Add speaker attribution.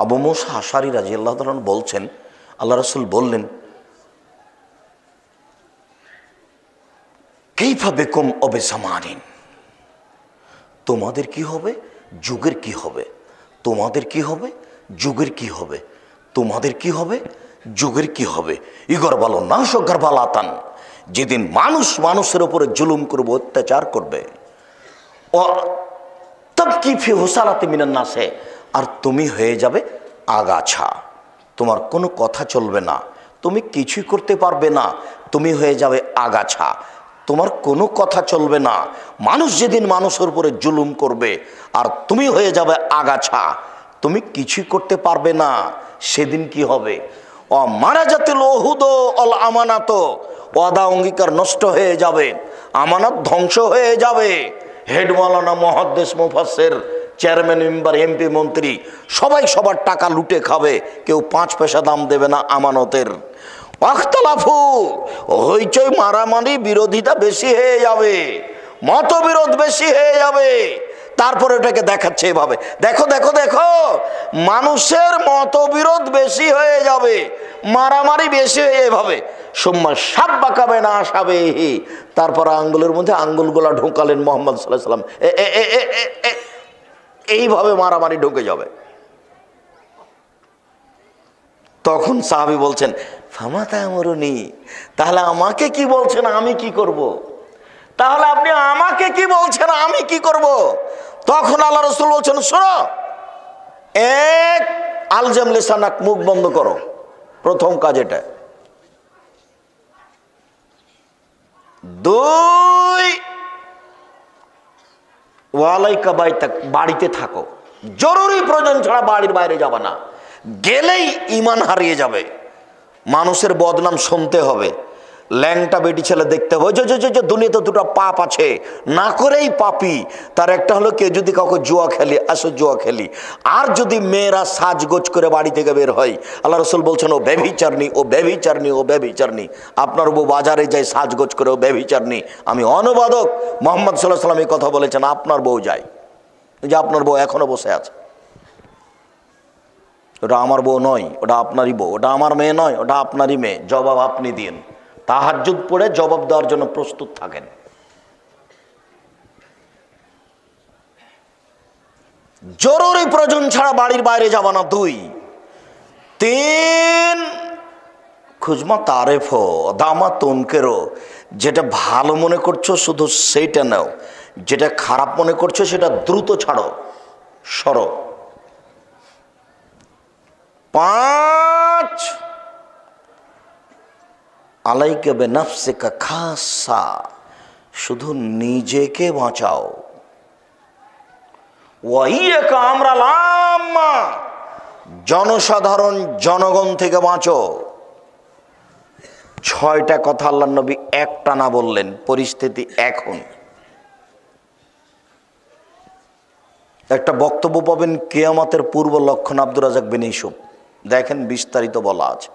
Speaker 1: আবু মুসা Ashari রাদিয়াল্লাহু তাআলা বলছেন, আল্লাহ রাসূল বললেন, কাইফা বিকুম ওয়াবিজামানিন, তোমাদের কি হবে, যুগের কি হবে, তোমাদের কি হবে, যুগের কি হবে, তোমাদের কি হবে, যুগের কি হবে। ইগর বলো না সকার বালাতান, যেদিন মানুষ মানুষের উপরে জুলুম করবে, অত্যাচার করবে, ও তব কি ফি হুসালাতি মিনান নাসে, আর তুমি হয়ে যাবে আগাছা, তোমার কোনো কথা চলবে না, তুমি কিছুই করতে পারবে না, তুমি হয়ে যাবে আগাছা, তোমার কোনো কথা চলবে না। মানুষ যেদিন মানুষের উপরে জুলুম করবে আর তুমি হয়ে যাবে আগাছা, তুমি কিছুই করতে পারবে না, সেদিন কি হবে, ও মারা জাতিল ওহুদ অল আমানাত, ওয়াদা অঙ্গীকার নষ্ট হয়ে যাবে, আমানত ধ্বংস হয়ে যাবে। হেড মাওলানা, মুহাদ্দিস, মুফাসসির, চেয়ারম্যান, মেম্বার, এমপি, মন্ত্রী সবাই সবার টাকা লুটে খাবে, কেউ 5 পয়সা দাম দেবে না আমানতের। ওয়াখতালাফু, হইচই, মারামারি, বিরোধিতা বেশি হয়ে যাবে, মতবিরোধ বেশি হয়ে যাবে। তারপরে এটাকে দেখাচ্ছে এভাবে, দেখো দেখো দেখো, মানুষের মতবিরোধ বেশি হয়ে যাবে, মারামারি বেশি হয়ে এভাবে। সুম্মা সাব্বাকাবে না আসাবে, তারপর আঙ্গুলের মধ্যে আঙ্গুলগুলা ঢোকালেন মুহাম্মদ সাল্লাল্লাহু আলাইহি সাল্লাম, এইভাবে মারামারি ঢুকে যাবে। তখন সাহাবী বলছেন, ফামাতা আমরুনি, তাহলে আমাকে কি বলছেন, আমি কি করব? তাহলে আপনি আমাকে কি বলছেন, আমি কি করব? তখন আল্লাহ রাসূল বলছেন, শোনো, এক, আলজাম লিসানাক, মুখ বন্ধ করো, প্রথম কাজ এটা। 2, ওয়ালাইকা বাইতাক, বাড়িতে থাকো, জরুরি প্রয়োজন ছাড়া বাড়ির বাইরে যাবে না, গেলেই ঈমান হারিয়ে যাবে, মানুষের বদনাম শুনতে হবে, ল্যাংটা বেটি ছেলে দেখতে হবে, যে দুনিয়াতে দুটো পাপ আছে, না করেই পাপি। তার একটা হলো, কেউ যদি কাউকে জুয়া খেলি, আসো জুয়া খেলি, আর যদি মেয়েরা সাজগোজ করে বাড়ি থেকে বের হয়, আল্লাহ রাসূল বলছেন, ও ব্যভিচারনি, ও ব্যভিচারনি, ও ব্যভিচারনি। আপনার বউ বাজারে যায় সাজগোজ করে, ও ব্যভিচারনি। আমি অনুবাদক, মুহাম্মদ সাল্লাল্লাহু আলাইহি সাল্লাম এই কথা বলেছেন, আপনার বউ যায়, যে আপনার বউ এখনো বসে আছে, ওটা আমার বউ নয়, ওটা আপনারই বউ, ওটা আমার মেয়ে নয়, ওটা আপনারই মেয়ে, জবাব আপনি দিন। তাহাজ্জুদ পড়ে জবাব দেওয়ার জন্য প্রস্তুত থাকেন। জরুরি প্রয়োজন ছাড়া বাড়ির বাইরে যাবা না। 2, 3, খুজমা তারেফ দামা তনকেরো, যেটা ভালো মনে করছো শুধু সেইটা নাও, যেটা খারাপ মনে করছো সেটা দ্রুত ছাড়ো, সরো। 5, আলাইকা বিনাফসিকা খাসা, শুধু নিজেকে বাঁচাও, ওয়াইয়াকা আমরাল আম্মা, জনসাধারণ জনগণ থেকে বাঁচো। 6টা কথা আল্লাহর নবী একটানা বললেন। পরিস্থিতি এখন একটা বক্তব্য পাবেন কিয়ামতের পূর্ব লক্ষণ, আব্দুর রাজ্জাক বিন ইউসুফ, দেখেন বিস্তারিত বলা আছে।